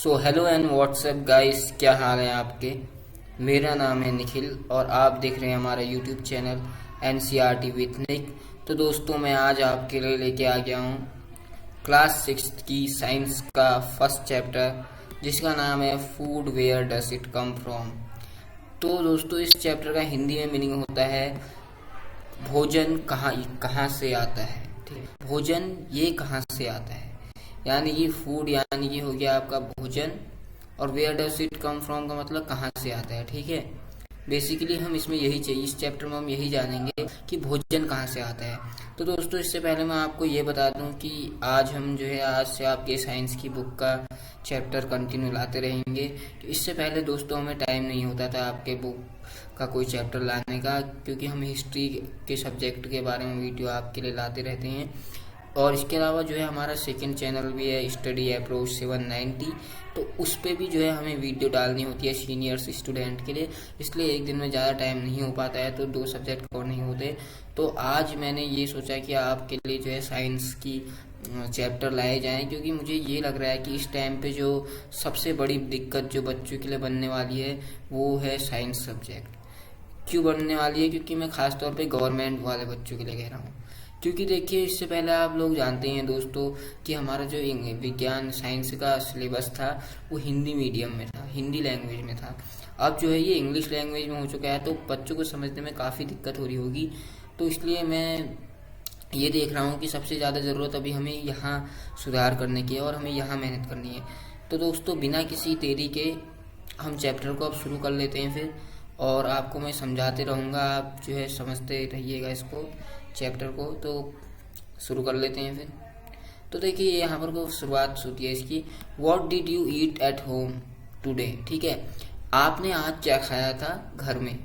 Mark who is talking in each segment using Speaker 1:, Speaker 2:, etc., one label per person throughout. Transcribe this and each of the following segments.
Speaker 1: So hello and WhatsApp guys, क्या हाल है आपके। मेरा नाम है निखिल और आप देख रहे हैं हमारा यूट्यूब चैनल NCRT विथ निक। तो दोस्तों, मैं आज आपके लिए लेके आ गया हूँ क्लास 6 की साइंस का फर्स्ट चैप्टर, जिसका नाम है food where does it come from. तो दोस्तों, इस चैप्टर का हिंदी में मीनिंग होता है भोजन कहाँ कहाँ से आता है। ठीक है, भोजन ये कहाँ से आता है, यानी कि फूड यानी कि हो गया आपका भोजन, और where does it come from का मतलब कहाँ से आता है। ठीक है, बेसिकली हम इसमें यही चाहिए, इस चैप्टर में हम यही जानेंगे कि भोजन कहाँ से आता है। तो दोस्तों, इससे पहले मैं आपको ये बता दूं कि आज हम जो है आज से आपके साइंस की बुक का चैप्टर कंटिन्यू लाते रहेंगे। तो इससे पहले दोस्तों हमें टाइम नहीं होता था आपके बुक का कोई चैप्टर लाने का, क्योंकि हम हिस्ट्री के सब्जेक्ट के बारे में वीडियो आपके लिए लाते रहते हैं। और इसके अलावा जो है हमारा सेकंड चैनल भी है स्टडी अप्रोच 790, तो उस पर भी जो है हमें वीडियो डालनी होती है सीनियर्स स्टूडेंट के लिए, इसलिए एक दिन में ज़्यादा टाइम नहीं हो पाता है, तो 2 सब्जेक्ट कवर नहीं होते। तो आज मैंने ये सोचा कि आपके लिए जो है साइंस की चैप्टर लाए जाएं, क्योंकि मुझे ये लग रहा है कि इस टाइम पे जो सबसे बड़ी दिक्कत जो बच्चों के लिए बनने वाली है वो है साइंस सब्जेक्ट। क्यों बनने वाली है? क्योंकि मैं खास तौर पे गवर्नमेंट वाले बच्चों के लिए कह रहा हूँ। क्योंकि देखिए, इससे पहले आप लोग जानते हैं दोस्तों कि हमारा जो विज्ञान साइंस का सिलेबस था वो हिंदी मीडियम में था, हिंदी लैंग्वेज में था। अब जो है ये इंग्लिश लैंग्वेज में हो चुका है, तो बच्चों को समझने में काफ़ी दिक्कत हो रही होगी। तो इसलिए मैं ये देख रहा हूँ कि सबसे ज़्यादा ज़रूरत अभी हमें यहाँ सुधार करने की है और हमें यहाँ मेहनत करनी है। तो दोस्तों, बिना किसी देरी के हम चैप्टर को अब शुरू कर लेते हैं फिर, और आपको मैं समझाते रहूँगा, आप जो है समझते रहिएगा इसको चैप्टर को। तो शुरू कर लेते हैं फिर। तो देखिए, यहाँ पर को शुरुआत होती है इसकी, what did you eat at home today. ठीक है, आपने आज क्या खाया था घर में।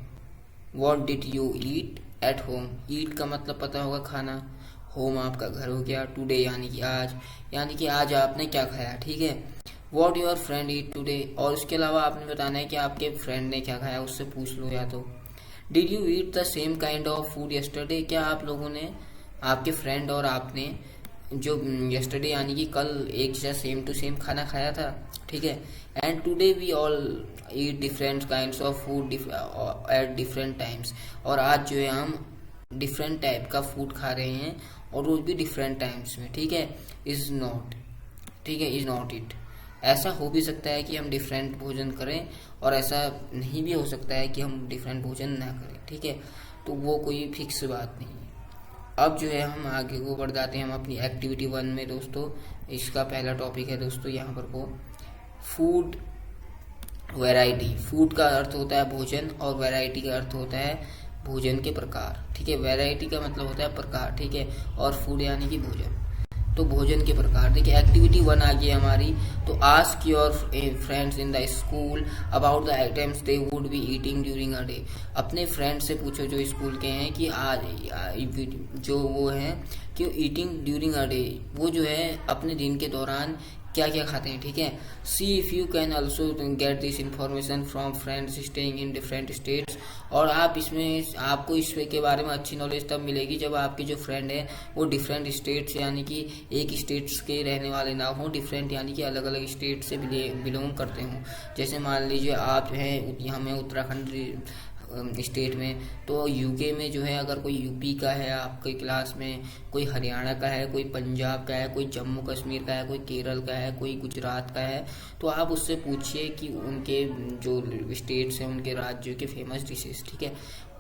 Speaker 1: What did you eat at home, eat का मतलब पता होगा खाना, होम आपका घर हो गया, टुडे यानी कि आज आपने क्या खाया। ठीक है, what your friend eat today, और उसके अलावा आपने बताना है कि आपके फ्रेंड ने क्या खाया, उससे पूछ लो। या तो did you eat the same kind of food yesterday, क्या आप लोगों ने, आपके फ्रेंड और आपने जो यस्टरडे यानी कि कल एक जैसा सेम टू सेम खाना खाया था। ठीक है, and today we all eat different kinds of food at different times, और आज जो है हम डिफरेंट टाइप का फूड खा रहे हैं और वो भी डिफरेंट टाइम्स में। ठीक है, इज नॉट, ठीक है, इज नॉट इट। ऐसा हो भी सकता है कि हम डिफरेंट भोजन करें, और ऐसा नहीं भी हो सकता है कि हम डिफरेंट भोजन ना करें। ठीक है, तो वो कोई फिक्स बात नहीं है। अब जो है हम आगे को बढ़ जाते हैं हम अपनी एक्टिविटी 1 में। दोस्तों, इसका पहला टॉपिक है दोस्तों यहाँ पर को फूड वैरायटी। फूड का अर्थ होता है भोजन और वैरायटी का अर्थ होता है भोजन के प्रकार। ठीक है, वैरायटी का मतलब होता है प्रकार। ठीक है, और फूड यानी कि भोजन, तो भोजन के प्रकार। देखिए, एक्टिविटी 1 आ गई हमारी। तो ask your friends in the school about the items they would be eating during a day. अपने फ्रेंड से पूछो जो स्कूल के हैं कि आज जो वो हैं कि ईटिंग ड्यूरिंग अ डे, वो जो है अपने दिन के दौरान क्या क्या खाते हैं। ठीक है, see if you can also get this information from friends staying in different states. और आप इसमें आपको इस के बारे में अच्छी नॉलेज तब मिलेगी जब आपके जो फ्रेंड है वो डिफरेंट स्टेट्स यानी कि एक स्टेट्स के रहने वाले ना हो, डिफरेंट यानी कि अलग अलग स्टेट से बिलोंग करते हों। जैसे मान लीजिए आप हैं यहाँ में उत्तराखंड स्टेट में, तो यूके में जो है अगर कोई यूपी का है आपके क्लास में, कोई हरियाणा का है, कोई पंजाब का है, कोई जम्मू कश्मीर का है, कोई केरल का है, कोई गुजरात का है, तो आप उससे पूछिए कि उनके जो स्टेट्स हैं उनके राज्यों के फेमस डिशेस। ठीक है,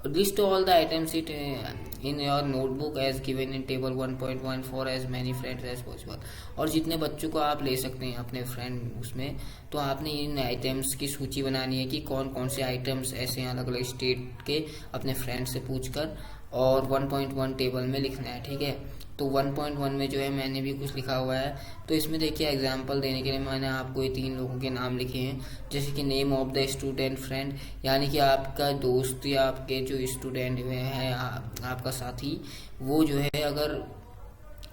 Speaker 1: list all the items it in your notebook as given in table 1.1 for as many friends as possible. और जितने बच्चों को आप ले सकते हैं अपने फ्रेंड उसमें, तो आपने इन आइटम्स की सूची बनानी है कि कौन कौन से आइटम्स ऐसे हैं अलग अलग स्टेट के, अपने फ्रेंड से पूछकर, और 1.1 टेबल में लिखना है। ठीक है, तो 1.1 में जो है मैंने भी कुछ लिखा हुआ है। तो इसमें देखिए, एग्जांपल देने के लिए मैंने आपको ये 3 लोगों के नाम लिखे हैं, जैसे कि name of the student friend, यानी कि आपका दोस्त या आपके जो स्टूडेंट में है आपका साथी, वो जो है अगर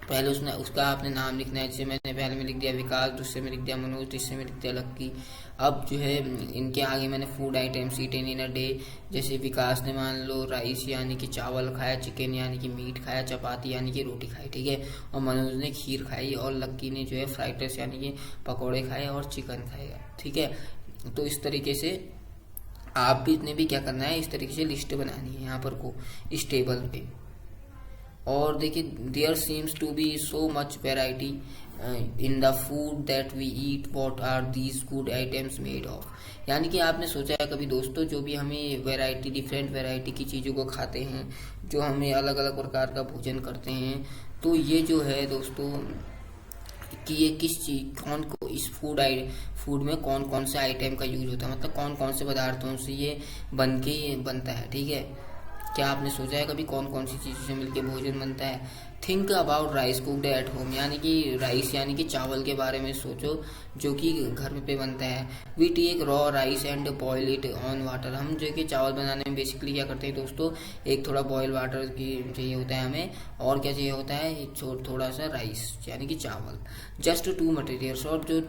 Speaker 1: पहले उसने उसका आपने नाम लिखना है। जैसे मैंने पहले में लिख दिया विकास, दूसरे में लिख दिया मनोज, तीसरे में लिख दिया लक्की। अब जो है इनके आगे मैंने food items eaten in a day, जैसे विकास ने मान लो राइस यानी कि चावल खाया, चिकन यानी कि मीट खाया, चपाती यानी कि रोटी खाई, ठीक है, और मनोज ने खीर खाई, और लक्की ने जो है फ्राइड राइस यानी कि पकौड़े खाए और चिकन खाएगा, ठीक है। तो इस तरीके से आप भी इतने भी क्या करना है, इस तरीके से लिस्ट बनानी है यहाँ पर को इस टेबल पे। और देखिए there seems to be so much variety in the food that we eat, what are these good items made of. यानी कि आपने सोचा है कभी दोस्तों, जो भी हमें वैरायटी, डिफरेंट वैरायटी की चीज़ों को खाते हैं, जो हमें अलग अलग प्रकार का भोजन करते हैं, तो ये जो है दोस्तों कि ये किस चीज कौन को इस फूड में कौन कौन से आइटम का यूज होता है, मतलब कौन कौन से पदार्थों से ये बनता है, ठीक है। क्या आपने सोचा है कभी कौन कौन सी चीज़ों से मिलके भोजन बनता है। Think about rice cooked at home, यानी कि राइस यानी कि चावल के बारे में सोचो जो कि घर पे बनता है। We take raw rice and boil it on water, हम जो कि चावल बनाने में बेसिकली क्या करते हैं दोस्तों, एक थोड़ा बॉयल वाटर की चाहिए होता है हमें, और क्या चाहिए होता है, थोड़ा सा राइस यानी कि चावल। जस्ट 2 मटेरियल्स, और जो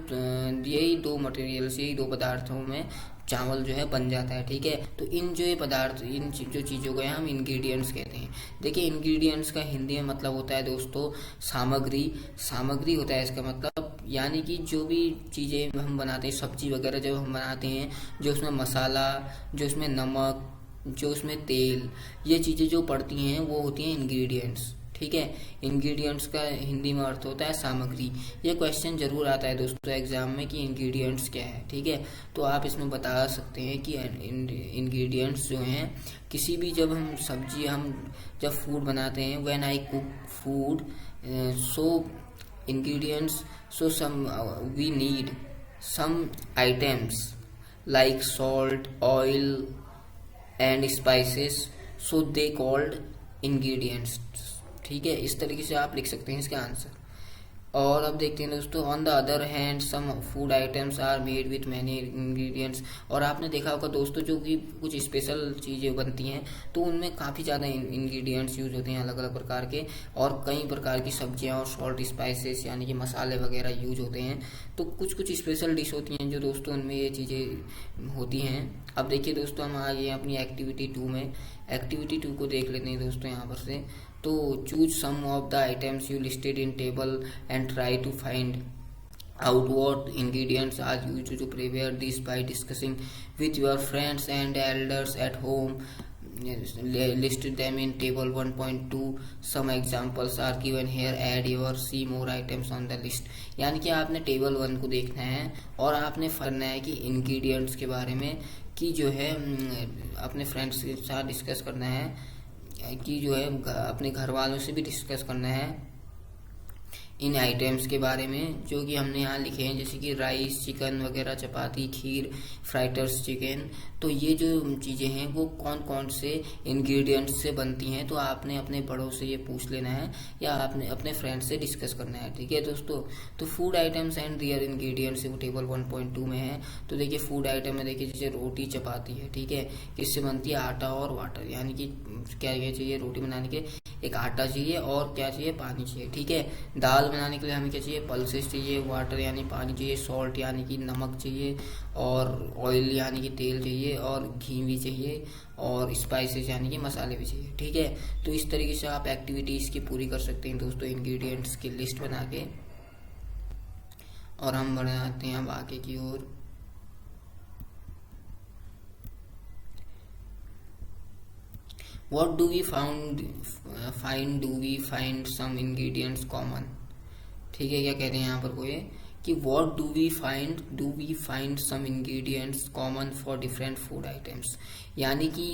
Speaker 1: यही 2 मटेरियल्स, यही 2 पदार्थों में चावल जो है बन जाता है, ठीक है। तो इन जो ये पदार्थ, इन जो चीज़ों को हम इंग्रेडिएंट्स कहते हैं। देखिए इंग्रेडिएंट्स का हिंदी में मतलब होता है दोस्तों सामग्री होता है इसका मतलब, यानी कि जो भी चीज़ें हम बनाते हैं, सब्जी वगैरह जब हम बनाते हैं, जो उसमें मसाला, जो उसमें नमक, जो उसमें तेल, ये चीज़ें जो पड़ती हैं वो होती हैं इंग्रेडिएंट्स, ठीक है। इंग्रेडिएंट्स का हिंदी में अर्थ होता है सामग्री। ये क्वेश्चन जरूर आता है दोस्तों एग्जाम में कि इंग्रेडिएंट्स क्या है, ठीक है। तो आप इसमें बता सकते हैं कि इंग्रेडिएंट्स जो हैं किसी भी, जब हम सब्जी, हम जब फूड बनाते हैं, when I cook food, so ingredients, so some we need some items like salt, oil and spices, so they called ingredients, ठीक है। इस तरीके से आप लिख सकते हैं इसका आंसर। और अब देखते हैं दोस्तों, on the other hand some food items are made with many ingredients. और आपने देखा होगा दोस्तों, जो कि कुछ स्पेशल चीज़ें बनती हैं तो उनमें काफ़ी ज़्यादा इंग्रेडिएंट्स यूज होते हैं अलग अलग प्रकार के, और कई प्रकार की सब्जियां और सॉल्ट, स्पाइसेस यानी कि मसाले वगैरह यूज होते हैं। तो कुछ कुछ स्पेशल डिश होती हैं जो दोस्तों उनमें ये चीज़ें होती हैं। अब देखिए दोस्तों, हम आ गए अपनी एक्टिविटी 2 में। एक्टिविटी 2 को देख लेते हैं दोस्तों यहाँ पर से। तो choose some of the items you listed in table and try to find out what ingredients are used to prepare this by discussing with your friends and elders at home. List them in table 1.2. Some examples are given here. Add your see more items on the list. यानी कि आपने table 1 को देखना है और आपने करना है कि इंग्रेडिएंट्स के बारे में कि जो है अपने फ्रेंड्स के साथ डिस्कस करना है, कि जो है अपने घर वालों से भी डिस्कस करना है इन आइटम्स के बारे में जो कि हमने यहाँ लिखे हैं, जैसे कि राइस, चिकन वगैरह, चपाती, खीर, फ्राइड राइस, चिकन। तो ये जो चीज़ें हैं वो कौन कौन से इंग्रेडिएंट्स से बनती हैं, तो आपने अपने बड़ों से ये पूछ लेना है या आपने अपने फ्रेंड से डिस्कस करना है, ठीक है दोस्तों। तो food items and their ingredients वो टेबल 1.2 में है। तो देखिए फूड आइटम में देखिए जैसे रोटी, चपाती है, ठीक है, किससे बनती है, आटा और वाटर, यानी कि क्या चाहिए रोटी बनाने के, एक आटा चाहिए और क्या चाहिए, पानी चाहिए, ठीक है। दाल बनाने के लिए हमें क्या चाहिए, पल्सेस चाहिए, वाटर यानी पानी चाहिए, सॉल्ट यानी कि नमक चाहिए, और ऑयल यानी कि तेल चाहिए, और घी भी चाहिए, और स्पाइसेस यानी कि मसाले भी चाहिए, ठीक है। तो इस तरीके से आप एक्टिविटीज़ की पूरी कर सकते हैं दोस्तों इंग्रेडिएंट्स की लिस्ट बना के। और हम बढ़ाते हैं अब आगे की ओर। What do we do we find some ingredients common, ठीक है। क्या कहते हैं यहाँ पर कोई कि what do we find some ingredients common for different food items, यानी कि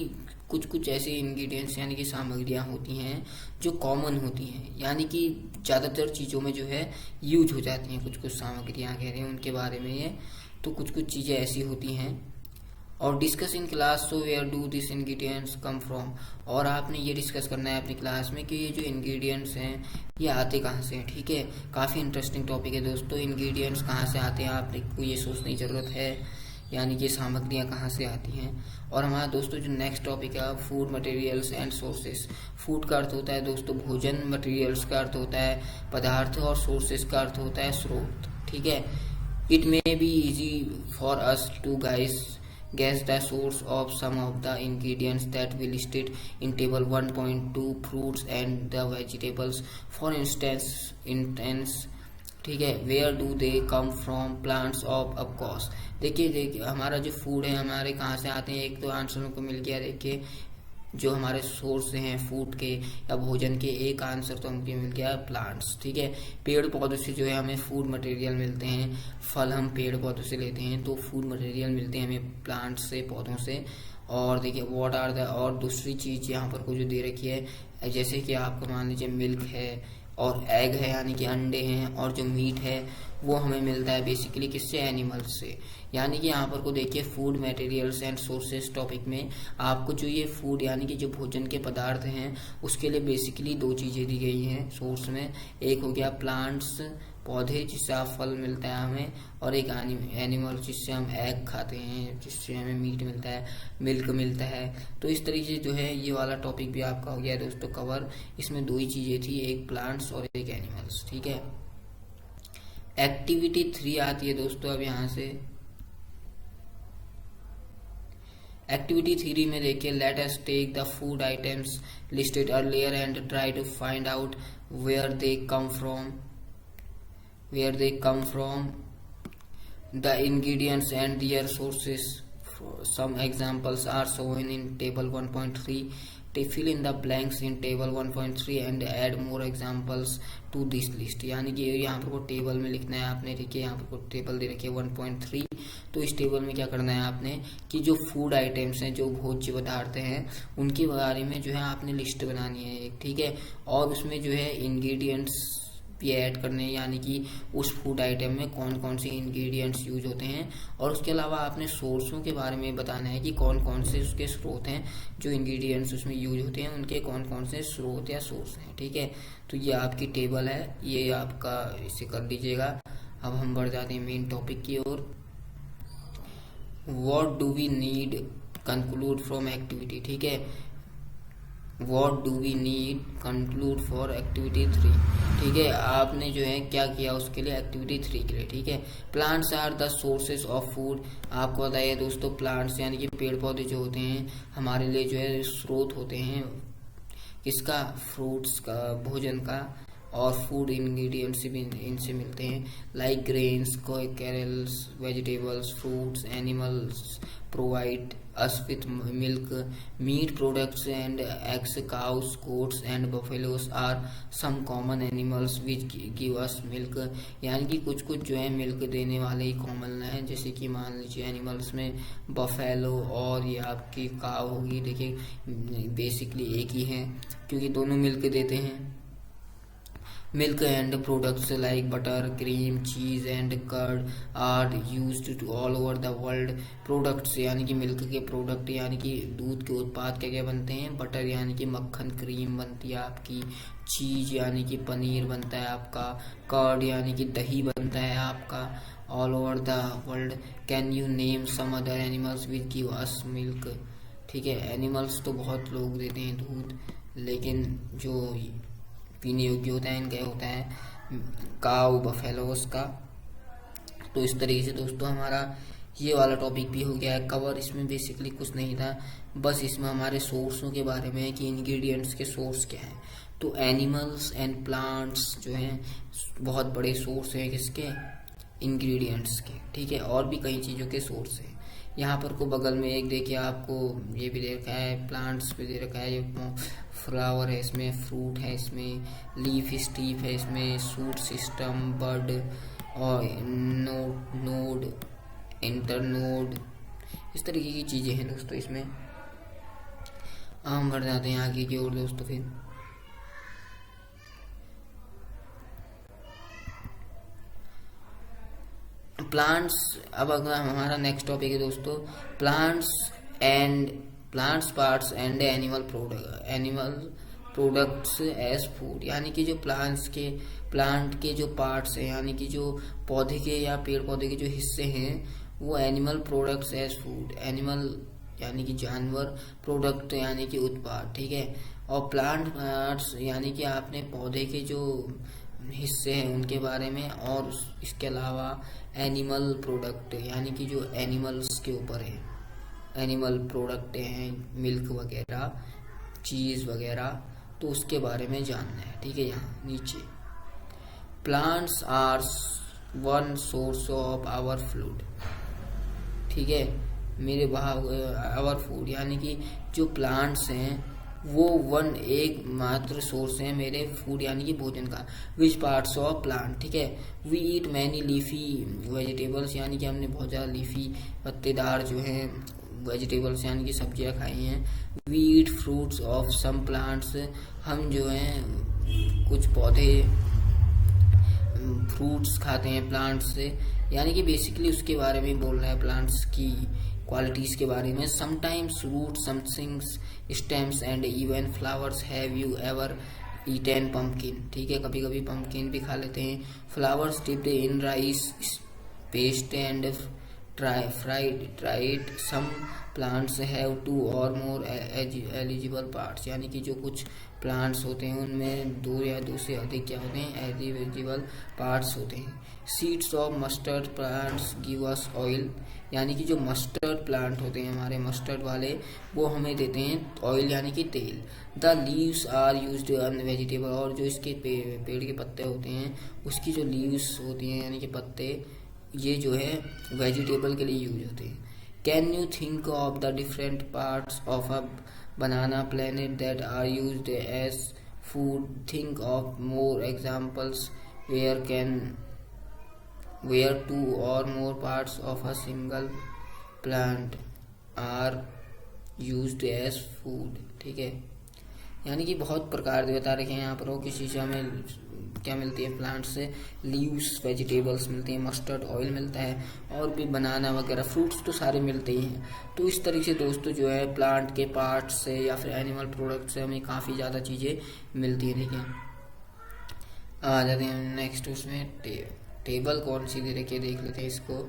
Speaker 1: कुछ कुछ ऐसे इंग्रेडिएंट्स यानी कि सामग्रियाँ होती हैं जो कॉमन होती हैं, यानी कि ज़्यादातर चीज़ों में जो है यूज हो जाती हैं। कुछ कुछ सामग्रियाँ कह रहे हैं उनके बारे में ये, तो कुछ कुछ चीज़ें ऐसी होती हैं। और discuss in class, so where do this ingredients come from, और आपने ये डिस्कस करना है अपनी क्लास में कि ये जो इंग्रेडिएंट्स हैं ये आते कहाँ से हैं, ठीक है। काफ़ी इंटरेस्टिंग टॉपिक है दोस्तों, इंग्रेडिएंट्स कहाँ से आते हैं आपको ये सोचने की ज़रूरत है। यानी कि सामग्रियाँ कहाँ से आती हैं। और हमारा दोस्तों जो नेक्स्ट टॉपिक है food materials and sources. Food का अर्थ होता है दोस्तों भोजन, मटेरियल्स का अर्थ होता है पदार्थ और सोर्सेस का अर्थ होता है स्रोत। ठीक है, it may be easy for us to guess the source of some of the ingredients that we listed in table 1.2, fruits and the vegetables for instance ठीक है, where do they come from? Plants of course। देखिए हमारा जो food है हमारे कहाँ से आते हैं, एक तो आंसर को मिल गया। देखिए जो हमारे सोर्स हैं फूड के या भोजन के, एक आंसर तो हमको मिल गया प्लांट्स। ठीक है, पेड़ पौधों से जो है हमें फूड मटेरियल मिलते हैं। फल हम पेड़ पौधों से लेते हैं तो फूड मटेरियल मिलते हैं हमें प्लांट्स से, पौधों से। और देखिए व्हाट आर द, और दूसरी चीज यहाँ पर को जो दे रखी है, जैसे कि आपको मान लीजिए मिल्क है और एग है यानी कि अंडे हैं, और जो मीट है वो हमें मिलता है बेसिकली किससे, एनिमल्स से। यानी कि यहाँ पर को देखिए food materials and sources topic में आपको जो ये फूड यानी कि जो भोजन के पदार्थ हैं उसके लिए बेसिकली दो चीज़ें दी गई हैं सोर्स में। एक हो गया प्लांट्स, पौधे जिससे आप फल मिलता है हमें, और एक एनिमल जिससे हम एग खाते हैं, जिससे हमें मीट मिलता है, मिल्क मिलता है। तो इस तरीके से जो है ये वाला टॉपिक भी आपका हो गया दोस्तों कवर। इसमें दो ही चीज़ें थी, एक प्लांट्स और एक एनिमल्स। ठीक है, एक्टिविटी 3 आती है दोस्तों अब यहाँ से। एक्टिविटी 3 में देखिए let us take the food items listed earlier and try to find out where they come from the ingredients and their sources. Some examples are shown in table 1.3. Fill in the blanks in table 1.3 and add more examples to this list। यानी कि यहाँ पर को table में लिखना है आपने। देखिए यहाँ पर को टेबल दे रखी है 1.3, तो इस टेबल में क्या करना है आपने कि जो फूड आइटम्स हैं, जो भोज्य पदार्थ हैं, उनके बारे में जो है आपने लिस्ट बनानी है एक। ठीक है, और उसमें जो है इंग्रेडिएंट्स ये ऐड करने, यानी कि उस फूड आइटम में कौन कौन से इंग्रेडिएंट्स यूज होते हैं, और उसके अलावा आपने सोर्सों के बारे में बताना है कि कौन कौन से उसके स्रोत हैं, जो इंग्रेडिएंट्स उसमें यूज होते हैं उनके कौन कौन से स्रोत या सोर्स हैं। ठीक है, तो ये आपकी टेबल है, ये आपका इसे कर लीजिएगा। अब हम बढ़ जाते हैं मेन टॉपिक की ओर। What do we need conclude from activity. ठीक है, What do we need conclude for activity 3। ठीक है, आपने जो है क्या किया उसके लिए एक्टिविटी 3 के लिए। ठीक है, plants are the sources of food. आपको बताइए दोस्तों प्लांट्स यानी कि पेड़ पौधे जो होते हैं हमारे लिए जो है स्रोत होते हैं किसका, फ्रूट्स का, भोजन का, और फूड इंग्रेडिएंट्स भी इनसे मिलते हैं like grains, carols, vegetables, fruits. Animals provide us with milk, meat products and eggs. Cows, goats and buffaloes are some common animals which give us milk। यानी कि कुछ कुछ जो है मिल्क देने वाले ही कॉमन हैं, जैसे कि मान लीजिए एनिमल्स में बफेलो और ये आपकी काव होगी। देखिए बेसिकली एक ही है क्योंकि दोनों मिल्क देते हैं। Milk and products like butter, cream, cheese and curd are used to all over the world। Products यानी कि मिल्क के प्रोडक्ट यानी कि दूध के उत्पाद क्या क्या बनते हैं, बटर यानी कि मक्खन, क्रीम बनती है आपकी, चीज यानी कि पनीर बनता है आपका, कर्ड यानी कि दही बनता है आपका all over the world. Can you name some other animals which give us milk. ठीक है, एनिमल्स तो बहुत लोग देते हैं दूध, लेकिन जो पीने योग्य होता है इनका होता है काऊ, बफेलोस का। तो इस तरीके से दोस्तों हमारा ये वाला टॉपिक भी हो गया है कवर। इसमें बेसिकली कुछ नहीं था, बस इसमें हमारे सोर्सों के बारे में है कि इंग्रेडिएंट्स के सोर्स क्या हैं। तो एनिमल्स एंड प्लांट्स जो हैं बहुत बड़े सोर्स हैं किसके, इंग्रेडिएंट्स के। ठीक है, और भी कई चीज़ों के सोर्स हैं। यहाँ पर को बगल में एक देखिए आपको ये भी दे रखा है, प्लांट्स भी दे रखा है, ये फ्लावर है इसमें, फ्रूट है इसमें, लीफ स्टीप है इसमें, सूट सिस्टम, बर्ड और नोड, इंटरनोड, इस तरीके की चीज़ें हैं दोस्तों इसमें। हम बढ़ जाते हैं आगे की ओर दोस्तों। फिर प्लांट्स, अब अगर हमारा नेक्स्ट टॉपिक है दोस्तों plants parts and animal products as food. यानी कि जो प्लांट के जो पार्ट्स हैं यानी कि जो पौधे के या पेड़ पौधे के जो हिस्से हैं वो animal products as food, animal यानी कि जानवर, प्रोडक्ट यानी कि उत्पाद, ठीक है। और प्लांट पार्ट्स यानी कि आपने पौधे के जो हिस्से हैं उनके बारे में, और इसके अलावा एनिमल प्रोडक्ट यानी कि जो एनिमल्स के ऊपर है, एनिमल प्रोडक्ट हैं, मिल्क वगैरह, चीज़ वगैरह, तो उसके बारे में जानना है, ठीक है। यहाँ नीचे plants are one source of our food, ठीक है, मेरे आवर फूड यानी कि जो प्लांट्स हैं वो एक मात्र सोर्स है मेरे फूड यानी कि भोजन का। विच पार्ट्स ऑफ प्लांट, ठीक है, we eat many leafy vegetables, यानी कि हमने बहुत ज़्यादा लीफी पत्तेदार जो हैं वेजिटेबल्स यानी कि सब्जियां खाई हैं। We eat fruits of some plants, हम जो हैं कुछ पौधे फ्रूट्स खाते हैं प्लांट्स से, यानी कि बेसिकली उसके बारे में बोल रहा है, प्लांट्स की क्वालिटीज के बारे में। Sometimes root, somethings, stems and even flowers. Have you ever eaten pumpkin, ठीक है, कभी कभी पम्पकिन भी खा लेते हैं। Flowers dipped in rice paste and fried. Some plants have 2 or more eligible parts, यानी कि जो कुछ प्लांट्स होते हैं उनमें 2 या 2 से अधिक क्या होते हैं, एलिजिबल पार्ट्स होते हैं। Seeds of mustard plants give us oil, यानी कि जो मस्टर्ड प्लांट होते हैं हमारे मस्टर्ड वाले, वो हमें देते हैं ऑयल यानी कि तेल। The leaves are used on vegetable, और जो इसके पेड़ के पत्ते होते हैं उसकी जो लीव्स होती हैं यानी कि पत्ते, ये जो है वेजिटेबल के लिए यूज होते हैं। Can you think of the different parts of a banana planet that are used as food? Think of more examples where 2 or more parts of a single plant are used as food, ठीक है। यानी कि बहुत प्रकार के बता रखे हैं यहाँ पर, वो किसी से हमें क्या मिलती है, प्लांट से लीव्स वेजिटेबल्स मिलती हैं, मस्टर्ड ऑयल मिलता है, और भी बनाना वगैरह फ्रूट्स तो सारे मिलते ही हैं। तो इस तरीके से दोस्तों जो है प्लांट के पार्ट्स से या फिर एनिमल प्रोडक्ट से हमें काफ़ी ज़्यादा चीज़ें मिलती हैं, ठीक है। आ जाते हैं नेक्स्ट, उसमें टेबल कौन सी दे रखी है देख लेते हैं इसको।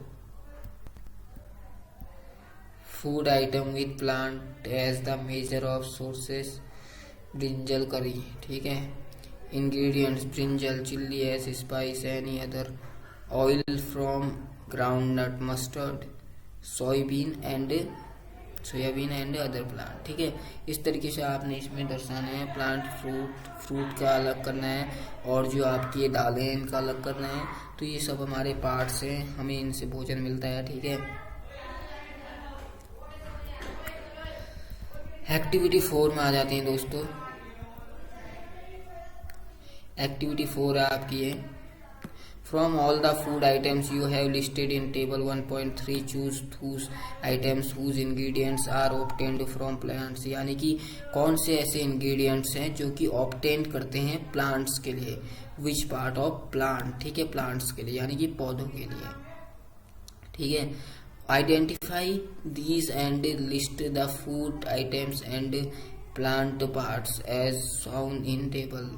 Speaker 1: Food item with plant as the major of sources, brinjal curry, ठीक है। Ingredients brinjal, chilli as spice, any other, oil from ground nut, mustard, soyabean and other plant, ठीक है। इस तरीके से आपने इसमें दर्शाना है, प्लांट फ्रूट का अलग करना है, और जो आपकी ये दालें हैं इनका अलग करना है। तो ये सब हमारे पार्ट्स हैं, हमें इनसे भोजन मिलता है, ठीक है। एक्टिविटी 4 में आ जाते हैं दोस्तों। एक्टिविटी 4 है आपकी है, from all the food items you have listed in table 1.3 choose those items whose ingredients are obtained from plants, यानी कि कौन से ऐसे इंग्रेडिएंट्स हैं जो कि ऑब्टेन करते हैं प्लांट्स के लिए। विच पार्ट ऑफ प्लांट, ठीक है, प्लांट्स के लिए यानी कि पौधों के लिए, ठीक है। Identify these and list the food items and plant parts as shown in table,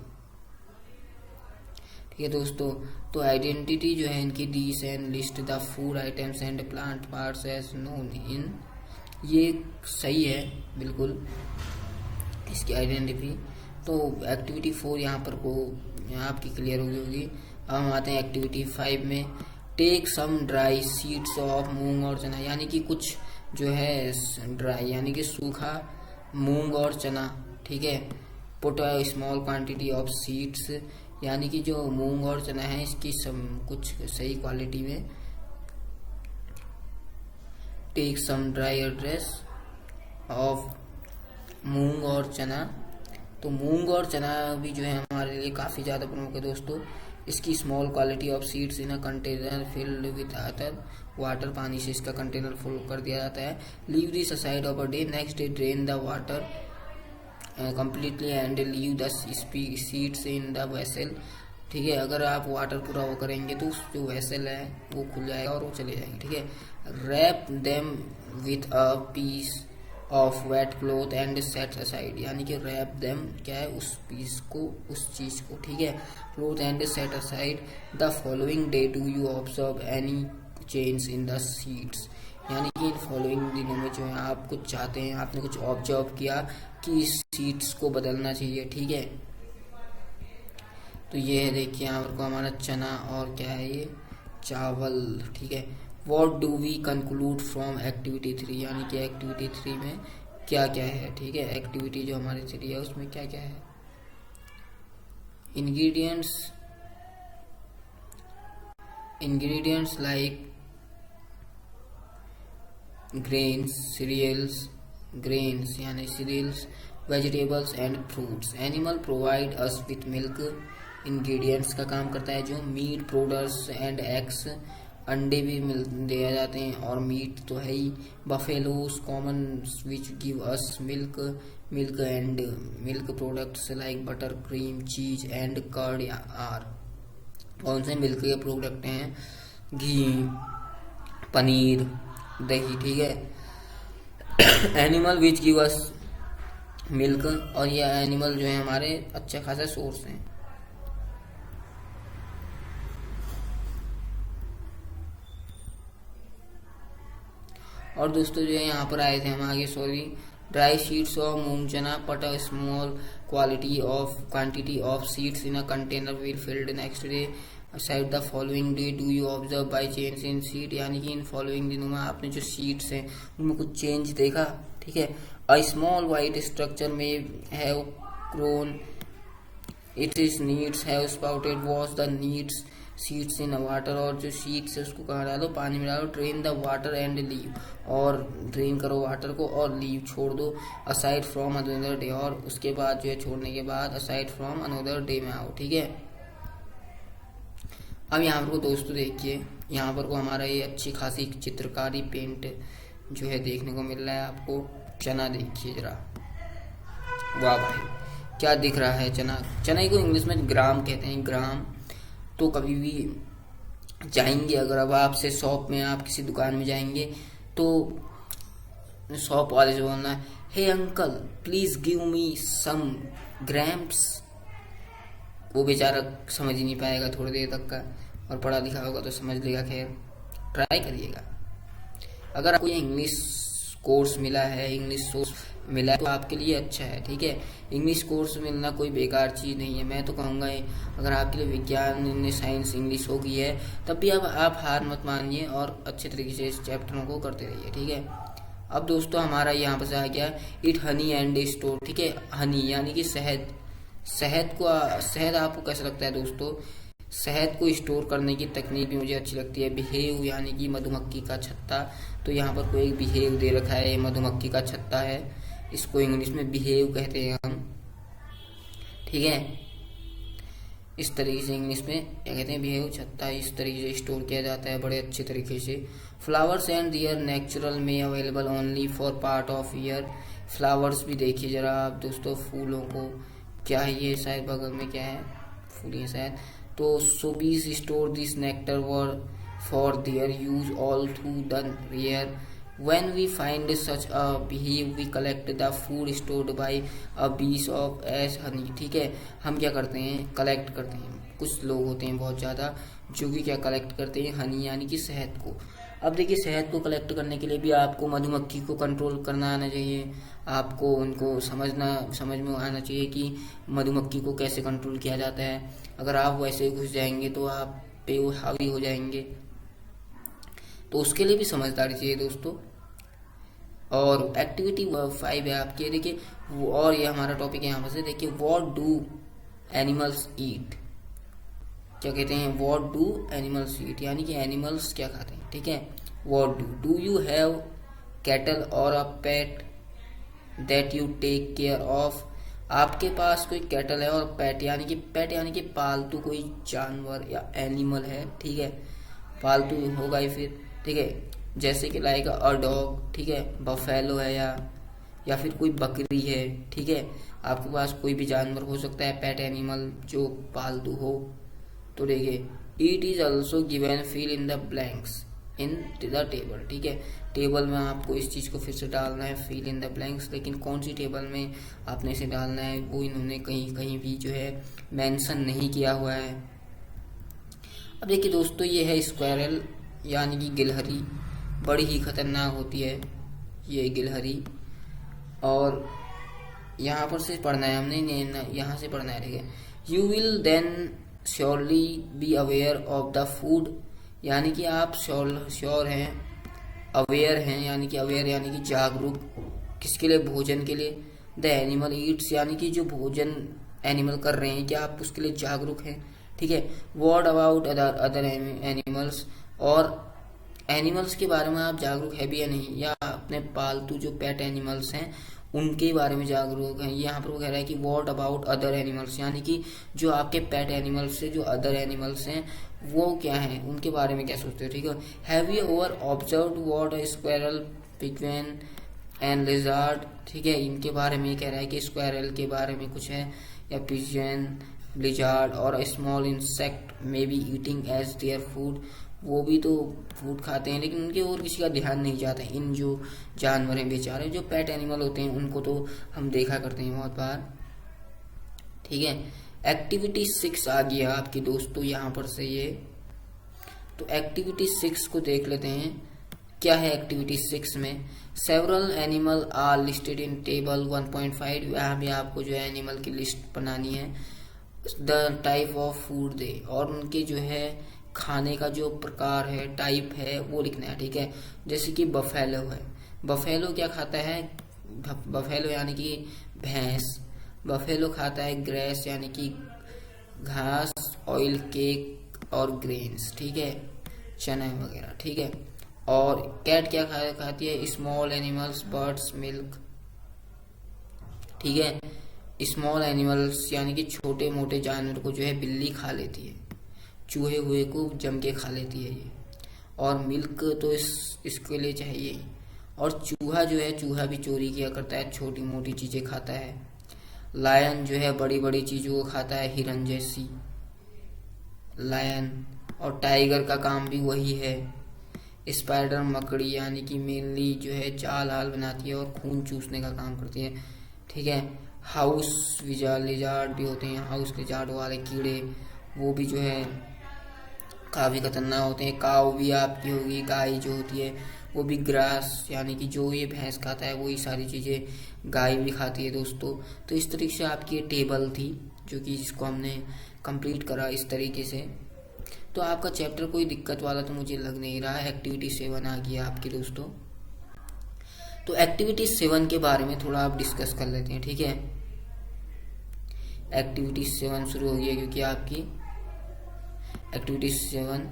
Speaker 1: ठीक है दोस्तों। तो आइडेंटिटी जो है इनकी, these and list the food items and plant parts as known in, ये सही है बिल्कुल इसकी आइडेंटिटी। तो एक्टिविटी 4 यहाँ पर को यहाँ आपकी क्लियर हो गई होगी। अब हम आते हैं एक्टिविटी 5 में। Take some dry seeds of moong और चना, यानी कि कुछ जो है ड्राई यानी कि सूखा मूंग और चना, ठीक है। Put a small quantity of seeds, यानी कि जो मूंग और चना है इसकी कुछ सही क्वालिटी में। Take some dry address of moong और चना, तो मूंग और चना भी जो है हमारे लिए काफ़ी ज़्यादा प्रमुख है दोस्तों। इसकी small quality of seeds in a container filled with water, पानी से इसका कंटेनर फुल कर दिया जाता है। Leave this aside of a day, next day drain the water completely and leave the seeds in the vessel, ठीक है। अगर आप वाटर पूरा वो करेंगे तो जो वेसल है वो खुल जाएगा और वो चले जाएंगे, ठीक है। Wrap them with a piece of wet cloth and set aside, यानी कि रैप देम क्या है, उस पीस को, उस चीज को, ठीक है, cloth and set aside. The following day do you observe any change in the seeds, यानी कि इन फॉलोइंग दिनों में जो है आप कुछ चाहते हैं, आपने कुछ ऑब्जर्व किया कि इस सीड्स को बदलना चाहिए, ठीक है। तो ये है देखिए यहाँ पर हमारा चना और क्या है ये चावल, ठीक है। What do we conclude from activity 3, यानी कि एक्टिविटी 3 में क्या क्या है, ठीक है। एक्टिविटी जो हमारी 3 है उसमें क्या क्या है। इंग्रेडिएंट्स लाइक grains यानी cereals, vegetables and fruits. Animal provide us with milk. Ingredients का काम करता है जो मीट प्रोडक्ट्स एंड एग्स, अंडे भी दिए जाते हैं और मीट तो है ही। Buffaloes common which give us milk and milk products like butter, cream, cheese and curd are. कौन से मिल्क के प्रोडक्ट हैं? घी, पनीर, दही, ठीक है। Animal which give us milk, और ये एनिमल जो है हमारे अच्छा खासा सोर्स हैं। और दोस्तों जो है यहाँ पर आए थे हम आगे, सॉरी, ड्राई सीड्स ऑफ मूंग चना, पट a small quantity of seeds in a container will field next day side the following day do you observe by change in seed, यानी कि इन फॉलोइंग दिनों में आपने जो सीड्स हैं उनमें कुछ चेंज देखा, ठीक है। A small white structure may have grown, it is needs have sprouted, wash the needs seeds in water, और जो सीड्स है उसको कहाँ डालो? पानी में डालो। Drain the water and leave, और ड्रेन करो वाटर को और लीव छोड़ दो। असाइड फ्रॉम अनदर डे, और उसके बाद जो है छोड़ने के बाद असाइड फ्रॉम अनदर डे में आओ, ठीक है। अब यहाँ पर को दोस्तों देखिए, यहाँ पर को हमारा ये अच्छी खासी चित्रकारी पेंट जो है देखने को मिल रहा है आपको। चना देखिए जरा, वाह भाई क्या दिख रहा है चना। चने को इंग्लिश में ग्राम कहते हैं, ग्राम। तो कभी भी जाएंगे अगर अब आपसे शॉप में, आप किसी दुकान में जाएंगे तो शॉप वाले से बोलना है, hey uncle please give me some grams. वो बेचारा समझ ही नहीं पाएगा थोड़ी देर तक का, और पढ़ा लिखा होगा तो समझ लेगा। खैर ट्राई करिएगा। अगर आपको ये इंग्लिश कोर्स मिला है, इंग्लिश सोर्स मिला है तो आपके लिए अच्छा है, ठीक है। इंग्लिश कोर्स मिलना कोई बेकार चीज़ नहीं है। मैं तो कहूँगा अगर आपके लिए विज्ञान, साइंस, इंग्लिश हो गई है तब भी अब आप हार मत मानिए और अच्छे तरीके से इस चैप्टरों को करते रहिए, ठीक है। अब दोस्तों हमारा यहाँ पर आ गया इट हनी एंड स्टोर, ठीक है। हनी यानी कि शहद। शहद आपको कैसा लगता है दोस्तों? शहद को स्टोर करने की तकनीक भी मुझे अच्छी लगती है। बिहेव यानी कि मधुमक्खी का छत्ता। तो यहाँ पर कोई बिहेव दे रखा है, मधुमक्खी का छत्ता है, इसको इंग्लिश में बिहेव कहते हैं हम, ठीक है। इस तरीके से इंग्लिश में क्या कहते हैं? बिहेव, छत्ता। इस तरीके से स्टोर किया जाता है बड़े अच्छे तरीके से। फ्लावर्स एंड दियर नेचुरल में available only for part of year. Flowers भी देखिए जरा आप दोस्तों, फूलों को। क्या है ये? शायद बगल में क्या है? फूल है शायद। तो so bees store this nectar for their use all through the year. When we find such a beehive, we collect the food stored by a bees of as honey, ठीक है। हम क्या करते हैं? कलेक्ट करते हैं। कुछ लोग होते हैं बहुत ज़्यादा जो कि क्या कलेक्ट करते हैं? हनी यानी कि शहद को। अब देखिए शहद को कलेक्ट करने के लिए भी आपको मधुमक्खी को कंट्रोल करना आना चाहिए, आपको उनको समझ में आना चाहिए कि मधुमक्खी को कैसे कंट्रोल किया जाता है। अगर आप वैसे घुस जाएंगे तो आप पे वो हावी हो जाएंगे, तो उसके लिए भी समझदारी चाहिए दोस्तों। और एक्टिविटी 5 है आपकी, देखिए। और ये हमारा टॉपिक है यहाँ पर से, देखिए व्हाट डू एनिमल्स ईट। क्या कहते हैं? व्हाट डू एनिमल्स ईट, यानी कि एनिमल्स क्या खाते हैं, ठीक है। What do you have cattle और a pet that you take care of. आपके पास कोई कैटल है और पेट यानी कि पालतू कोई जानवर या एनिमल है, ठीक है। पालतू होगा ही फिर, ठीक है। जैसे कि लाइक अ डॉग, ठीक है, बफेलो है या फिर कोई बकरी है, ठीक है। आपके पास कोई भी जानवर हो सकता है, पेट एनिमल जो पालतू हो। तो देखिए it is also given fill in the blanks in the table, ठीक है। टेबल में आपको इस चीज को फिर से डालना है, फिल इन द ब्लैंक्स। लेकिन कौन सी टेबल में आपने इसे डालना है वो इन्होंने कहीं भी जो है मेंशन नहीं किया हुआ है। अब देखिए दोस्तों ये है स्क्वायरल, यानी कि गिलहरी बड़ी ही खतरनाक होती है ये गिलहरी। और यहाँ पर से पढ़ना है हमने, यहाँ से पढ़ना है, ठीक है। You will then surely be aware of the food, यानी कि आप श्योर हैं, अवेयर हैं, यानी कि अवेयर यानी कि जागरूक, किसके लिए, भोजन के लिए। द एनिमल ईट्स, यानी कि जो भोजन एनिमल कर रहे हैं क्या आप उसके लिए जागरूक हैं, ठीक है। व्हाट अबाउट अदर एनिमल्स, और एनिमल्स के बारे में आप जागरूक है भी या नहीं, या अपने पालतू जो पेट एनिमल्स हैं उनके बारे में जागरूक हैं। यहाँ पर वो कह रहा है कि व्हाट अबाउट अदर एनिमल्स, यानी कि जो आपके पेट एनिमल्स से जो अदर एनिमल्स हैं वो क्या हैं, उनके बारे में क्या सोचते हो, ठीक है। Have you over observed what a squirrel, pigeon and lizard, ठीक है। इनके बारे में कह रहा है कि स्क्वायरल के बारे में कुछ है, या पिजन, लिजार्ड और small insect may be eating as their food, वो भी तो फूड खाते हैं लेकिन उनके और किसी का ध्यान नहीं जाता है। इन जो जानवर हैं बेचारे, जो पेट एनिमल होते हैं उनको तो हम देखा करते हैं बहुत बार, ठीक है। एक्टिविटी 6 आ गया आपकी दोस्तों यहाँ पर से ये, तो एक्टिविटी 6 को देख लेते हैं। क्या है एक्टिविटी 6 में, several animal are listed in table 1.5, यहाँ भी आपको जो है एनिमल की लिस्ट बनानी है। द टाइप ऑफ फूड दे, और उनके जो है खाने का जो प्रकार है, टाइप है, वो लिखना है, ठीक है। जैसे कि बफेलो है, बफेलो क्या खाता है, बफेलो यानी कि भैंस, बफेलो खाता है ग्रेस यानी कि घास, ऑयल केक और ग्रेन्स, ठीक है, चना वगैरह, ठीक है। और कैट क्या खाती है, स्मॉल एनिमल्स, बर्ड्स, मिल्क, ठीक है। स्मॉल एनिमल्स यानी कि छोटे मोटे जानवर को जो है बिल्ली खा लेती है, चूहे हुए को जम के खा लेती है ये, और मिल्क तो इसके लिए चाहिए। और चूहा जो है, चूहा भी चोरी किया करता है, छोटी मोटी चीजें खाता है। लायन जो है बड़ी बड़ी चीजों को खाता है, हिरन जैसी, लायन। और टाइगर का काम भी वही है। स्पाइडर मकड़ी यानी कि मेनली जो है चाल हाल बनाती है और खून चूसने का काम करती है, ठीक है। हाउस लिजार्ड भी होते हैं, हाउस लिजार्ड वाले कीड़े, वो भी जो है काफी खतरनाक होते हैं। काऊ भी आपकी होगी, गाय जो होती है वो भी ग्रास, यानी कि जो ये भैंस खाता है वही सारी चीजें गाय भी खाती है दोस्तों। तो इस तरीके से आपकी ये टेबल थी जो कि जिसको हमने कंप्लीट करा इस तरीके से। तो आपका चैप्टर कोई दिक्कत वाला तो मुझे लग नहीं रहा है। एक्टिविटी 7 आ गया आपकी दोस्तों। तो एक्टिविटी 7 के बारे में थोड़ा आप डिस्कस कर लेते हैं, ठीक है। एक्टिविटी 7 शुरू हो गई है क्योंकि आपकी activity 7,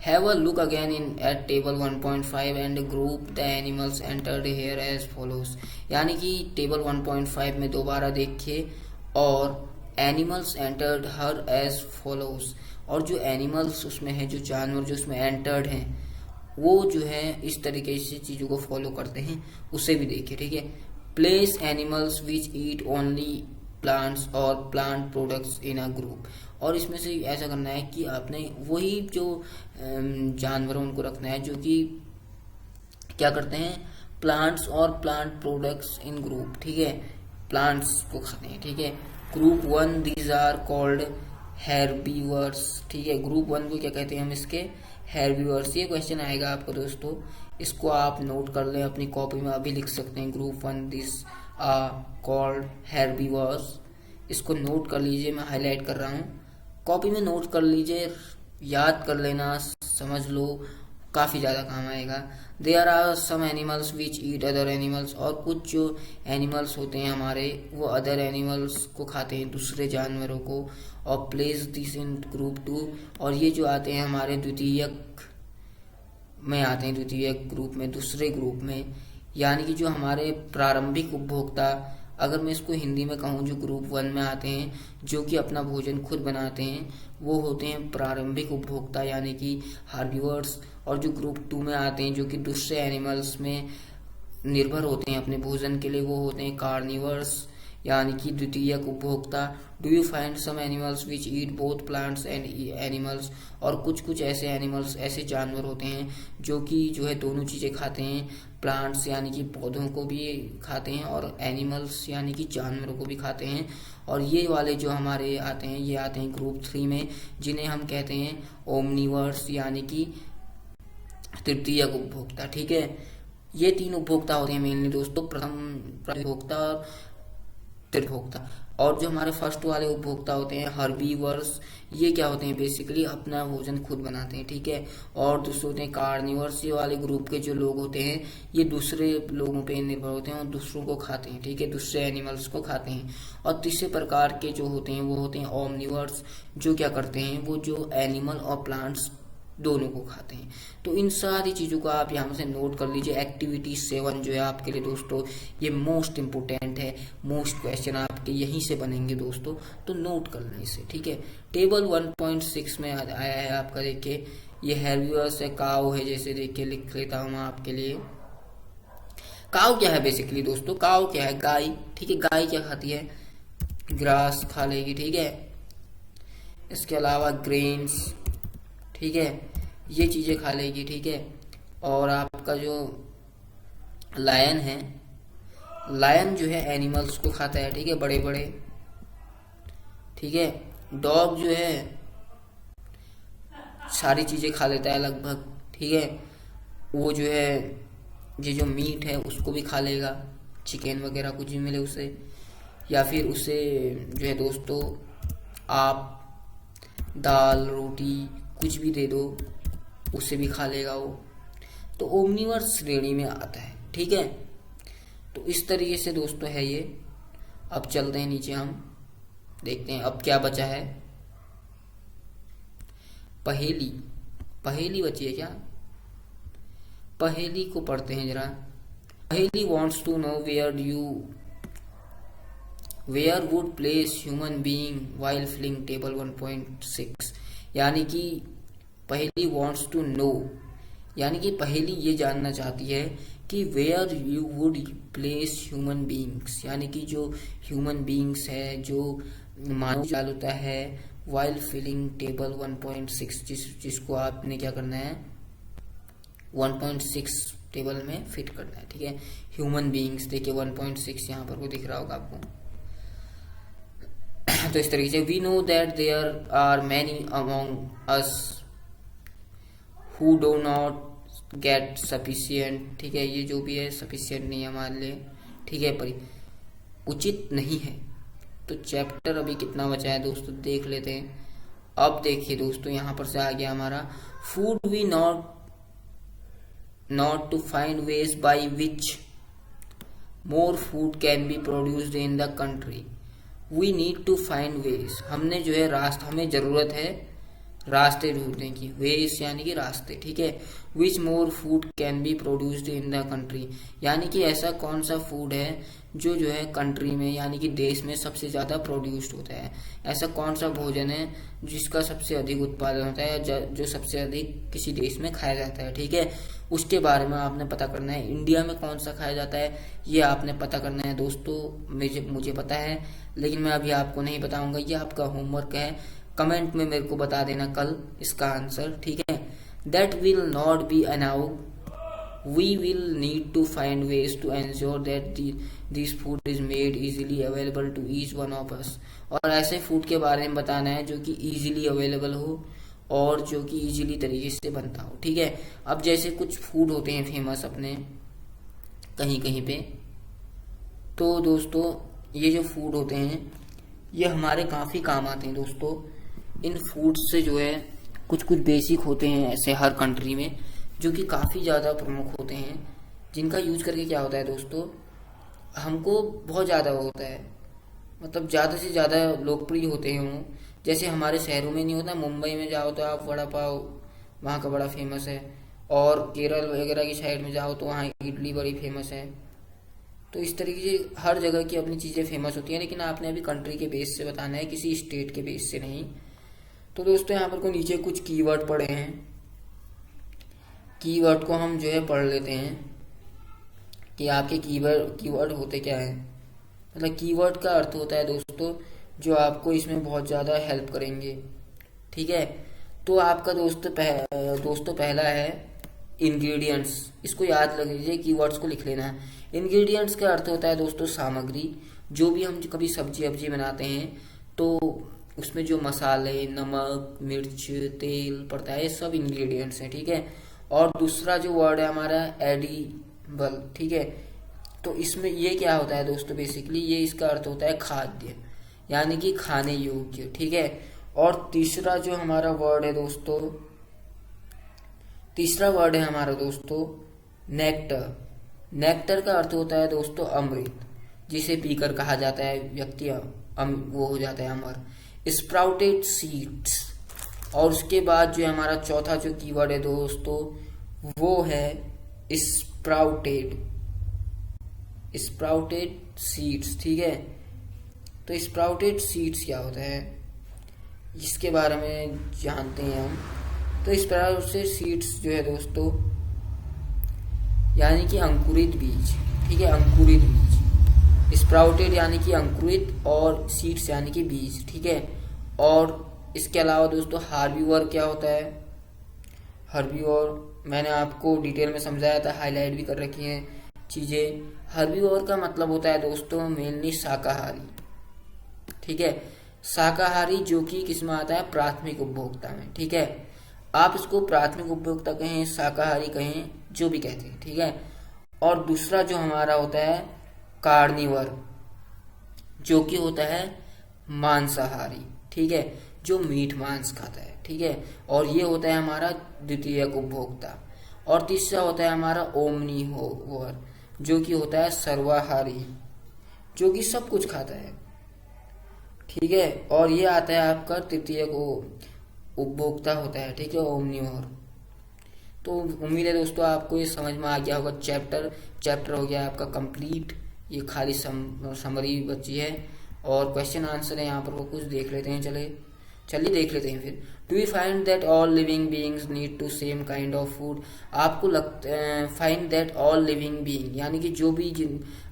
Speaker 1: have a look again at table 1.5 and group the animals entered here as follows, यानी कि टेबल 1.5 में दोबारा देखिए और एनिमल्स एंटर्ड हर एज फॉलोज, और जो एनिमल्स उसमें है, जो जानवर जो उसमें एंटर्ड हैं वो जो है इस तरीके से चीजों को फॉलो करते हैं, उसे भी देखिए, ठीक है। Place animals which eat only plants और plant products in a group, और इसमें से ऐसा करना है कि आपने वही जो जानवर उनको रखना है जो कि क्या करते हैं, प्लांट्स और प्लांट प्रोडक्ट्स इन ग्रुप, ठीक है, प्लांट्स को खाते हैं, ठीक है। ग्रुप 1 दीज आर कॉल्ड हेर्बीवर्स, ठीक है। ग्रुप 1 को क्या कहते हैं हम, इसके हेर्बीवर्स। ये क्वेश्चन आएगा आपको दोस्तों, इसको आप नोट कर लें अपनी कॉपी में, अभी लिख सकते हैं। ग्रुप 1 दिस आर कॉल्ड हेर्बीवर्स, इसको नोट कर लीजिए, मैं हाईलाइट कर रहा हूँ, कॉपी में नोट कर लीजिए, याद कर लेना, समझ लो, काफी ज्यादा काम आएगा। There are some animals which eat other animals, और कुछ जो एनिमल्स होते हैं हमारे वो अदर एनिमल्स को खाते हैं, दूसरे जानवरों को। और प्लेस दिस इन ग्रुप 2, और ये जो आते हैं हमारे द्वितीयक में आते हैं, द्वितीयक ग्रुप में, दूसरे ग्रुप में, यानी कि जो हमारे प्रारंभिक उपभोक्ता, अगर मैं इसको हिंदी में कहूँ, जो ग्रुप 1 में आते हैं जो कि अपना भोजन खुद बनाते हैं वो होते हैं प्रारंभिक उपभोक्ता यानी कि हार्बिवर्स। और जो ग्रुप 2 में आते हैं जो कि दूसरे एनिमल्स में निर्भर होते हैं अपने भोजन के लिए, वो होते हैं कार्निवर्स यानी कि द्वितीयक उपभोक्ता। Do you find some animals which eat both plants and animals, और कुछ कुछ ऐसे एनिमल्स, ऐसे जानवर होते हैं जो कि जो है दोनों चीज़ें खाते हैं, प्लांट्स यानी कि पौधों को भी खाते हैं और एनिमल्स यानी कि जानवरों को भी खाते हैं। और ये वाले जो हमारे आते हैं, ये आते हैं ग्रुप 3 में, जिन्हें हम कहते हैं ओमनिवर्स यानी कि तृतीयक उपभोक्ता। ठीक है, ये 3 उपभोक्ता होते हैं मेनली दोस्तों, प्रथम उपभोक्ता और त्रिभोक्ता। और जो हमारे फर्स्ट वाले उपभोक्ता होते हैं हर्बीवर्स, ये क्या होते हैं, बेसिकली अपना भोजन खुद बनाते हैं। ठीक है, और दूसरे होते हैं कार्निवर्स, ये वाले ग्रुप के जो लोग होते हैं ये दूसरे लोगों पे निर्भर होते हैं और दूसरों को खाते हैं। ठीक है, दूसरे एनिमल्स को खाते हैं। और तीसरे प्रकार के जो होते हैं वो होते हैं ओमनिवर्स, जो क्या करते हैं, वो जो एनिमल और प्लांट्स दोनों को खाते हैं। तो इन सारी चीज़ों को आप यहाँ से नोट कर लीजिए। एक्टिविटी 7 जो है आपके लिए दोस्तों ये मोस्ट इम्पोर्टेंट है, मोस्ट क्वेश्चन आपके यहीं से बनेंगे दोस्तों, तो नोट कर लें इसे। ठीक है, टेबल 1.6 में आया है आपका, देखिए ये हेर्बिवर्स है, काऊ है, जैसे देखिए लिख लेता हूँ मैं आपके लिए। काऊ क्या है बेसिकली दोस्तों, काऊ क्या है, गाय। ठीक है, गाय क्या खाती है, ग्रास खा लेगी। ठीक है, इसके अलावा ग्रेन्स, ठीक है, ये चीजें खा लेगी। ठीक है, और आपका जो लायन है, लायन जो है एनिमल्स को खाता है। ठीक है, बड़े बड़े। ठीक है, डॉग जो है सारी चीजें खा लेता है लगभग। ठीक है, वो जो है ये जो मीट है उसको भी खा लेगा, चिकन वगैरह कुछ भी मिले उसे, या फिर उसे जो है दोस्तों आप दाल रोटी कुछ भी दे दो उसे भी खा लेगा वो। तो ओमनिवर्स श्रेणी में आता है। ठीक है, तो इस तरीके से दोस्तों है ये। अब चलते हैं नीचे, हम देखते हैं अब क्या बचा है। पहेली, पहेली बची है क्या, पहेली को पढ़ते हैं जरा। पहेली wants to know where would place human being while filling table 1.6, यानी कि पहेली wants to know, यानी कि पहेली ये जानना चाहती है कि where you would place human beings, यानी कि जो human beings है, जो मानव जाल होता है, while filling table 1.6, जिसको आपने क्या करना है 1.6 टेबल में फिट करना है। ठीक है, ह्यूमन बीइंग्स देखिए 1.6 यहाँ पर को दिख रहा होगा आपको। तो इस तरीके से we know that there are many among us who do not get sufficient. ठीक है, ये जो भी है सफिशिएंट नहीं है हमारे लिए। ठीक है, पर उचित नहीं है। तो चैप्टर अभी कितना बचा है दोस्तों देख लेते हैं। अब देखिए दोस्तों यहाँ पर से आ गया हमारा food we not to find ways by which more food can be produced in the country. We need to find ways. हमने जो है रास्ता, हमें जरूरत है रास्ते ढूंढने की। वेज यानी कि रास्ते। ठीक है, which more food can be produced in the country, यानी कि ऐसा कौन सा फूड है जो है कंट्री में यानी कि देश में सबसे ज्यादा प्रोड्यूस्ड होता है। ऐसा कौन सा भोजन है जिसका सबसे अधिक उत्पादन होता है, जो सबसे अधिक किसी देश में खाया जाता है। ठीक है, उसके बारे में आपने पता करना है। इंडिया में कौन सा खाया जाता है ये आपने पता करना है दोस्तों। मुझे पता है लेकिन मैं अभी आपको नहीं बताऊंगा, ये आपका होमवर्क है। कमेंट में मेरे को बता देना कल इसका आंसर। ठीक है, that will not be enough, we will need to find ways to ensure that this food is made easily available to each one of us. और ऐसे फूड के बारे में बताना है जो कि इजीली अवेलेबल हो और जो कि इजीली तरीके से बनता हो। ठीक है, अब जैसे कुछ फूड होते हैं फेमस अपने कहीं कहीं पे, तो दोस्तों ये जो फूड होते हैं ये हमारे काफी काम आते हैं दोस्तों। इन फूड से जो है कुछ कुछ बेसिक होते हैं ऐसे हर कंट्री में जो कि काफी ज्यादा प्रमुख होते हैं, जिनका यूज करके क्या होता है दोस्तों हमको बहुत ज्यादा होता है, मतलब ज्यादा से ज्यादा लोकप्रिय होते हैं वो। जैसे हमारे शहरों में नहीं होता, मुंबई में जाओ तो आप वड़ा पाव वहाँ का बड़ा फेमस है, और केरल वगैरह की साइड में जाओ तो वहाँ इडली बड़ी फेमस है। तो इस तरीके से हर जगह की अपनी चीज़ें फेमस होती हैं, लेकिन आपने अभी कंट्री के बेस से बताना है, किसी स्टेट के बेस से नहीं। तो दोस्तों यहाँ पर को नीचे कुछ कीवर्ड पढ़े हैं, कीवर्ड को हम जो है पढ़ लेते हैं कि आपके कीवर्ड होते क्या हैं। मतलब कीवर्ड का अर्थ होता है दोस्तों जो आपको इसमें बहुत ज़्यादा हेल्प करेंगे। ठीक है, तो आपका दोस्तों पहला है इंग्रेडिएंट्स। इसको याद रख लीजिए, कीवर्ड्स को लिख लेना है। इंग्रेडिएंट्स का अर्थ होता है दोस्तों सामग्री। जो भी हम कभी सब्जी वब्जी बनाते हैं तो उसमें जो मसाले, नमक, मिर्च, तेल पड़ता है, ये सब इंग्रेडिएंट्स हैं। ठीक है, और दूसरा जो वर्ड है हमारा एडिबल। ठीक है, तो इसमें ये क्या होता है दोस्तों, बेसिकली ये इसका अर्थ होता है खाद्य, यानी कि खाने योग्य। ठीक है, और तीसरा हमारा वर्ड है हमारा दोस्तों नेक्टर। नेक्टर का अर्थ होता है दोस्तों अमृत, जिसे पीकर कहा जाता है व्यक्ति वो हो जाता है अमर। स्प्राउटेड सीड्स, और उसके बाद जो हमारा चौथा जो कीवर्ड है दोस्तों वो है स्प्राउटेड सीड्स। ठीक है, तो स्प्राउटेड सीड्स क्या होता है इसके बारे में जानते हैं हम। तो स्प्राउटेड सीड्स जो है दोस्तों यानी कि अंकुरित बीज। ठीक है, अंकुरित बीज, स्प्राउटेड यानी कि अंकुरित और सीड्स यानी कि बीज। ठीक है, और इसके अलावा दोस्तों हर्बीवोर क्या होता है। हर्बीवोर मैंने आपको डिटेल में समझाया था, हाईलाइट भी कर रखी हैं चीजें। हर्बीवोर का मतलब होता है दोस्तों मेनली शाकाहारी। ठीक है, शाकाहारी जो कि किसमें आता है, प्राथमिक उपभोक्ता में। ठीक है, आप इसको प्राथमिक उपभोक्ता कहें, शाकाहारी कहें, जो भी कहते हैं। ठीक है, और दूसरा जो हमारा होता है कार्निवर, जो कि होता है मांसाहारी। ठीक है, जो मीट मांस खाता है। ठीक है, और ये होता है हमारा द्वितीयक उपभोक्ता। और तीसरा होता है हमारा ओमनीवोर, जो कि होता है सर्वाहारी, जो कि सब कुछ खाता है। ठीक है, और ये आता है आपका तृतीयक उपभोक्ता होता है। ठीक है, ओमनीवोर। तो उम्मीद है दोस्तों आपको ये समझ में आ गया होगा। चैप्टर हो गया आपका कंप्लीट। ये खाली समरी बची है और क्वेश्चन आंसर है यहाँ पर, वो कुछ देख लेते हैं। चलिए देख लेते हैं फिर। Do you find that all living beings need to same kind of food. आपको find that all living being यानी कि जो भी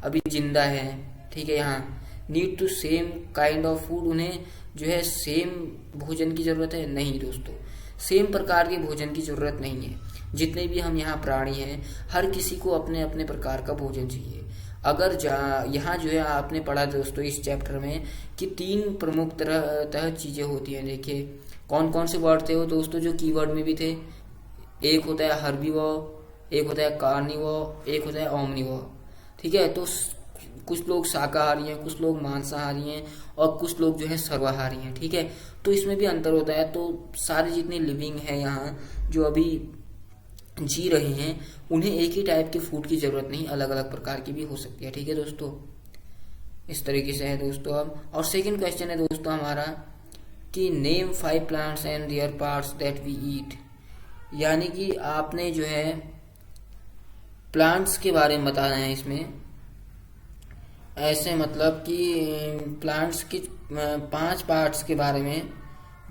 Speaker 1: अभी जिंदा है, ठीक है, यहाँ need to same kind of food, उन्हें जो है सेम भोजन की जरूरत है। नहीं दोस्तों, सेम प्रकार के भोजन की जरूरत नहीं है। जितने भी हम यहाँ प्राणी हैं, हर किसी को अपने अपने प्रकार का भोजन चाहिए। अगर यहाँ जो है आपने पढ़ा दोस्तों इस चैप्टर में कि 3 प्रमुख तरह चीजें होती हैं। देखिए कौन कौन से वर्ड थे वो दोस्तों जो कीवर्ड में भी थे। एक होता है हर्बीवोर, एक होता है कार्निवोर, एक होता है ओमनीवोर। ठीक है, तो कुछ लोग शाकाहारी हैं, कुछ लोग मांसाहारी हैं और कुछ लोग जो है सर्वाहारी हैं। ठीक है, तो इसमें भी अंतर होता है। तो सारे जितने लिविंग है यहाँ जो अभी जी रहे हैं, उन्हें एक ही टाइप के फूड की जरूरत नहीं, अलग अलग प्रकार की भी हो सकती है। ठीक है दोस्तों, इस तरीके से है दोस्तों। अब और सेकंड क्वेश्चन है दोस्तों हमारा कि name 5 plants and their parts that we eat. यानी कि आपने जो है प्लांट्स के बारे में बताना है इसमें। ऐसे मतलब कि प्लांट्स की 5 पार्ट्स के बारे में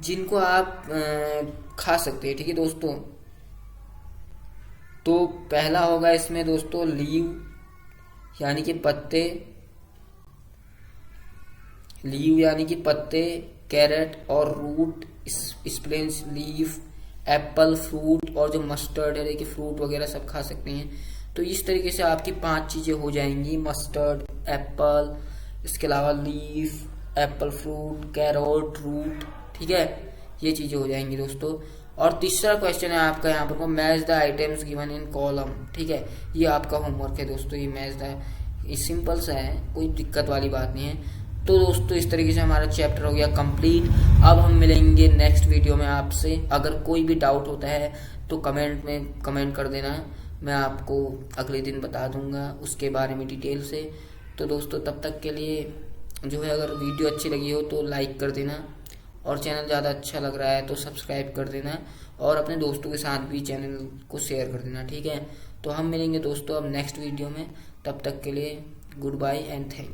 Speaker 1: जिनको आप खा सकते हैं। ठीक है दोस्तों, तो पहला होगा इसमें दोस्तों लीव यानी कि पत्ते, लीव यानी कि पत्ते, कैरेट और root, splints, leaf, apple, fruit और जो मस्टर्ड है, देखिए फ्रूट वगैरह सब खा सकते हैं। तो इस तरीके से आपकी 5 चीजें हो जाएंगी, मस्टर्ड, एप्पल, इसके अलावा leaf, apple, fruit, carrot, root. ठीक है, ये चीजें हो जाएंगी दोस्तों। और तीसरा क्वेश्चन है आपका यहाँ पर match the items given in column. ठीक है, ये आपका होमवर्क है दोस्तों। ये मैच द, ये सिंपल सा है, कोई दिक्कत वाली बात नहीं है। तो दोस्तों इस तरीके से हमारा चैप्टर हो गया कंप्लीट। अब हम मिलेंगे नेक्स्ट वीडियो में आपसे। अगर कोई भी डाउट होता है तो कमेंट में कमेंट कर देना, मैं आपको अगले दिन बता दूंगा उसके बारे में डिटेल से। तो दोस्तों तब तक के लिए जो है अगर वीडियो अच्छी लगी हो तो लाइक कर देना, और चैनल ज़्यादा अच्छा लग रहा है तो सब्सक्राइब कर देना, और अपने दोस्तों के साथ भी चैनल को शेयर कर देना। ठीक है, तो हम मिलेंगे दोस्तों अब नेक्स्ट वीडियो में। तब तक के लिए गुड बाय एंड थैंक।